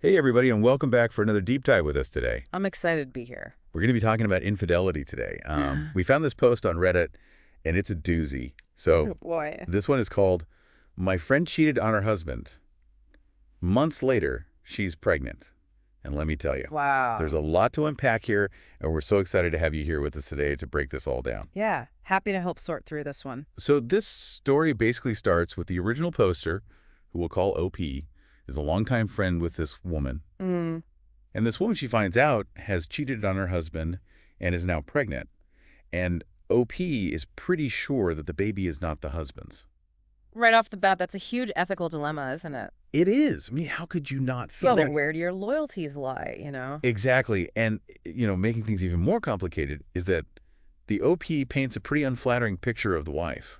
Hey, everybody, and welcome back for another deep dive with us today. I'm excited to be here. We're going to be talking about infidelity today. We found this post on Reddit, and it's a doozy. So Oh boy. this one is called, My Friend Cheated on Her Husband. Months later, she's pregnant. And let me tell you, there's Wow. a lot to unpack here, and we're so excited to have you here with us today to break this all down. Yeah, happy to help sort through this one. So this story basically starts with the original poster, who we'll call OP, is a longtime friend with this woman. Mm. And this woman, she finds out, has cheated on her husband and is now pregnant. And OP is pretty sure that the baby is not the husband's. Right off the bat, that's a huge ethical dilemma, isn't it? It is. I mean, how could you not feel Well, that? where do your loyalties lie? Exactly. And, making things even more complicated is that the OP paints a pretty unflattering picture of the wife.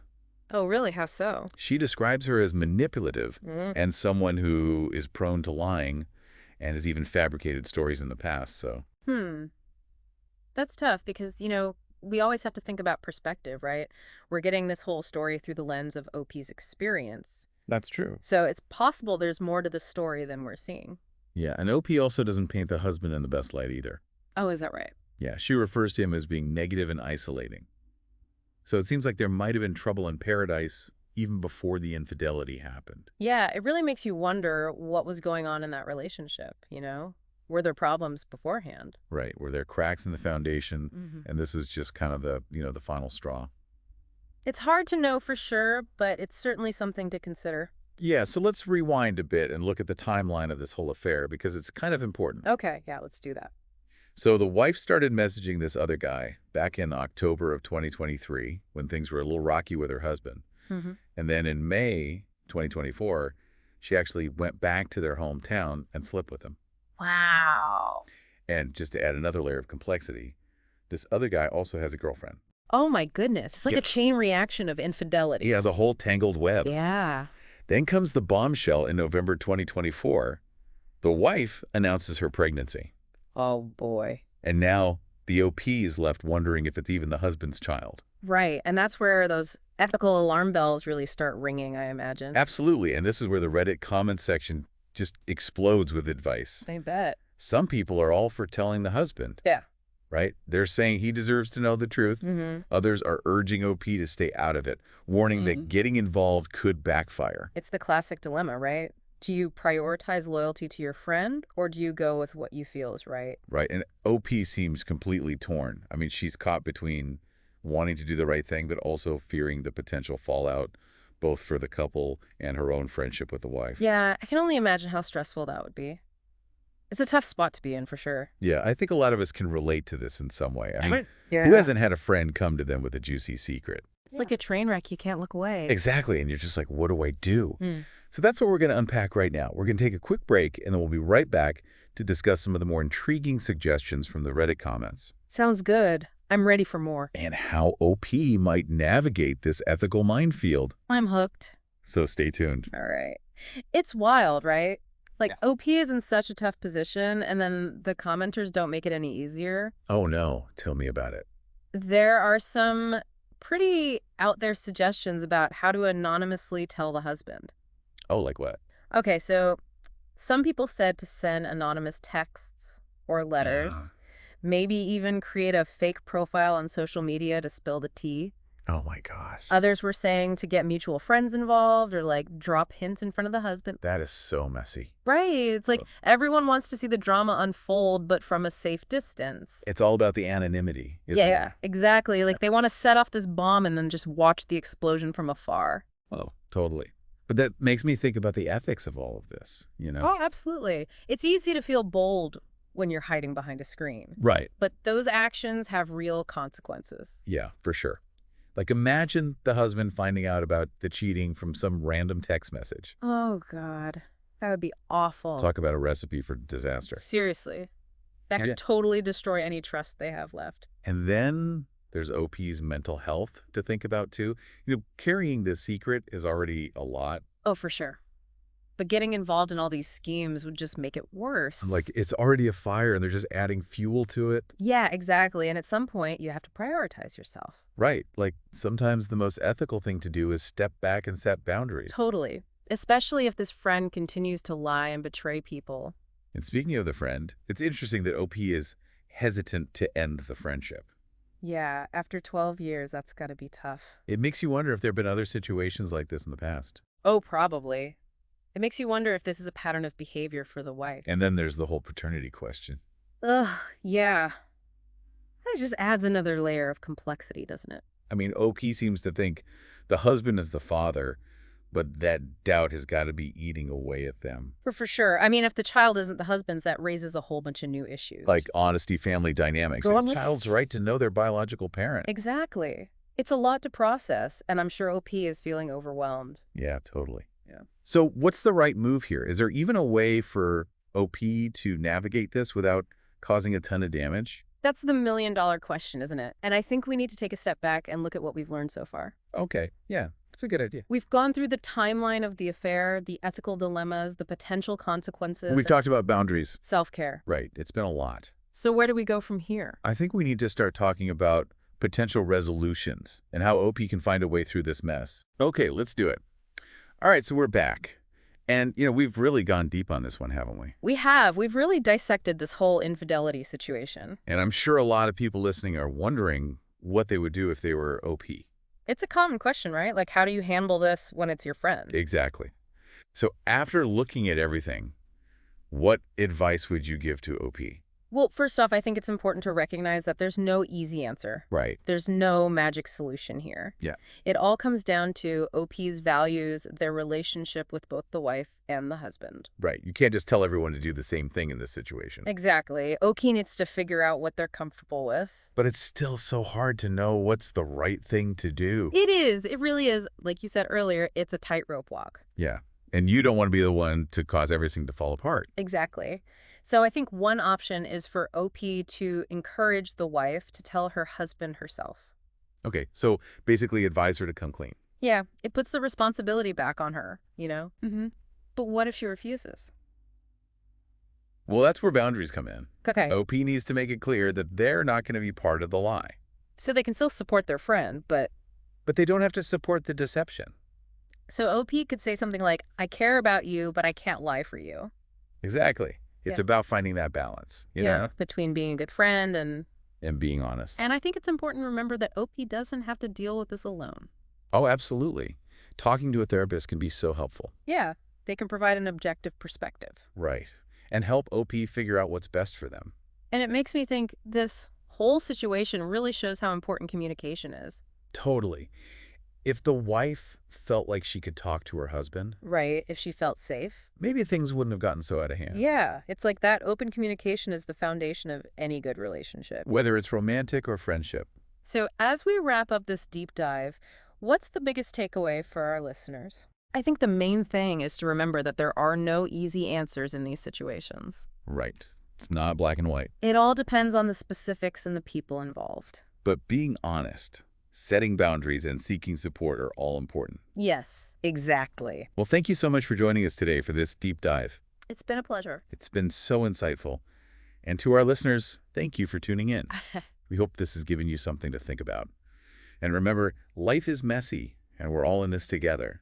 Oh, really? How so? She describes her as manipulative Mm. and someone who is prone to lying and has even fabricated stories in the past, so. Hmm. That's tough because we always have to think about perspective, right? We're getting this whole story through the lens of OP's experience. That's true. So it's possible there's more to the story than we're seeing. Yeah, and OP also doesn't paint the husband in the best light either. Oh, is that right? Yeah, she refers to him as being negative and isolating. So it seems like there might have been trouble in paradise even before the infidelity happened. Yeah, it really makes you wonder what was going on in that relationship? Were there problems beforehand? Right, where there are cracks in the foundation, Hmm. and this is just kind of the final straw. It's hard to know for sure, but it's certainly something to consider. Yeah, so let's rewind a bit and look at the timeline of this whole affair because it's kind of important. Okay, yeah, let's do that. So the wife started messaging this other guy back in October of 2023 when things were a little rocky with her husband. Hmm. And then in May 2024, she actually went back to their hometown and slept with him. Wow. And just to add another layer of complexity, this other guy also has a girlfriend. Oh my goodness. It's like Yep. a chain reaction of infidelity. He has a whole tangled web. Yeah. Then comes the bombshell in November 2024. The wife announces her pregnancy. Oh boy. And now the OP is left wondering if it's even the husband's child. Right. And that's where those ethical alarm bells really start ringing, I imagine. Absolutely. And this is where the Reddit comments section just explodes with advice. I bet. Some people are all for telling the husband, Yeah. right? They're saying he deserves to know the truth. Hmm. Others are urging OP to stay out of it, warning that getting involved could backfire. It's the classic dilemma, right? Do you prioritize loyalty to your friend or do you go with what you feel is right? Right. And OP seems completely torn. I mean, she's caught between wanting to do the right thing, but also fearing the potential fallout, both for the couple and her own friendship with the wife. Yeah, I can only imagine how stressful that would be. It's a tough spot to be in for sure. Yeah, I think a lot of us can relate to this in some way. I mean, Yeah. who hasn't had a friend come to them with a juicy secret? It's like a train wreck. You can't look away. Exactly. And you're just like, what do I do? Mm. So that's what we're going to unpack right now. We're going to take a quick break, and then we'll be right back to discuss some of the more intriguing suggestions from the Reddit comments Sounds good. I'm ready for more. and how OP might navigate this ethical minefield. I'm hooked. So stay tuned. All right. It's wild, right? Like, Yeah. OP is in such a tough position, and then the commenters don't make it any easier. Oh, no. Tell me about it. There are some pretty out there suggestions about how to anonymously tell the husband. Oh, like what? Okay, so some people said to send anonymous texts or letters, maybe even create a fake profile on social media to spill the tea. Oh, my gosh. Others were saying to get mutual friends involved or like drop hints in front of the husband. That is so messy. Right. It's like everyone wants to see the drama unfold, but from a safe distance. It's all about the anonymity, isn't Yeah, it? exactly. Like they want to set off this bomb and then just watch the explosion from afar. Oh, totally. But that makes me think about the ethics of all of this, Oh, absolutely. It's easy to feel bold when you're hiding behind a screen, Right. but those actions have real consequences. Yeah, for sure. Like imagine the husband finding out about the cheating from some random text message. Oh, God. That would be awful. Talk about a recipe for disaster. Seriously. That Yeah. could totally destroy any trust they have left. And then there's OP's mental health to think about too. Carrying this secret is already a lot. Oh, for sure. But getting involved in all these schemes would just make it worse. Like it's already a fire and they're just adding fuel to it. Yeah, exactly. And at some point, you have to prioritize yourself. Right. Like sometimes the most ethical thing to do is step back and set boundaries. Totally. Especially if this friend continues to lie and betray people. And speaking of the friend, it's interesting that OP is hesitant to end the friendship. Yeah, after 12 years, that's got to be tough. It makes you wonder if there have been other situations like this in the past. Oh, probably. It makes you wonder if this is a pattern of behavior for the wife. And then there's the whole paternity question. Ugh, yeah. That just adds another layer of complexity, doesn't it? I mean, OP seems to think the husband is the father, but that doubt has got to be eating away at them. For sure. I mean, if the child isn't the husband's, that raises a whole bunch of new issues. Like honesty, family dynamics, Girl, the child's right to know their biological parent. Exactly. It's a lot to process, and I'm sure OP is feeling overwhelmed. Yeah, totally. Yeah. So what's the right move here? Is there even a way for OP to navigate this without causing a ton of damage? That's the million-dollar question, isn't it? And I think we need to take a step back and look at what we've learned so far. Okay, yeah, that's a good idea. We've gone through the timeline of the affair, the ethical dilemmas, the potential consequences, We've talked about boundaries. self-care. Right, it's been a lot. So where do we go from here? I think we need to start talking about potential resolutions and how OP can find a way through this mess. Okay, let's do it. All right, so we're back. And, we've really gone deep on this one, haven't we? We have. We've really dissected this whole infidelity situation. And I'm sure a lot of people listening are wondering what they would do if they were OP. It's a common question, right? Like, how do you handle this when it's your friend? Exactly. So after looking at everything, what advice would you give to OP? Well, first off, I think it's important to recognize that there's no easy answer. Right. There's no magic solution here. Yeah. It all comes down to OP's values, their relationship with both the wife and the husband. Right. You can't just tell everyone to do the same thing in this situation. Exactly. OP needs to figure out what they're comfortable with. But it's still so hard to know what's the right thing to do. It is. It really is. Like you said earlier, it's a tightrope walk. Yeah. And you don't want to be the one to cause everything to fall apart. Exactly. So I think one option is for OP to encourage the wife to tell her husband herself. Okay, so basically advise her to come clean. Yeah, it puts the responsibility back on her, But what if she refuses? Well, that's where boundaries come in. Okay, OP needs to make it clear that they're not going to be part of the lie. so they can still support their friend, but... But they don't have to support the deception. So OP could say something like, I care about you, but I can't lie for you. Exactly. It's Yeah. about finding that balance, you know, between being a good friend and being honest. And I think it's important to remember that OP doesn't have to deal with this alone. Oh, absolutely. Talking to a therapist can be so helpful. Yeah, they can provide an objective perspective. Right. And help OP figure out what's best for them. And it makes me think this whole situation really shows how important communication is. Totally. If the wife felt like she could talk to her husband, Right, if she felt safe. maybe things wouldn't have gotten so out of hand. Yeah, it's like that open communication is the foundation of any good relationship. Whether it's romantic or friendship. So as we wrap up this deep dive, what's the biggest takeaway for our listeners? I think the main thing is to remember that there are no easy answers in these situations. Right. It's not black and white. It all depends on the specifics and the people involved. But being honest, setting boundaries, and seeking support are all important. Yes, exactly. Well, thank you so much for joining us today for this deep dive. It's been a pleasure. It's been so insightful. And to our listeners, thank you for tuning in. We hope this has given you something to think about. And remember, life is messy, and we're all in this together.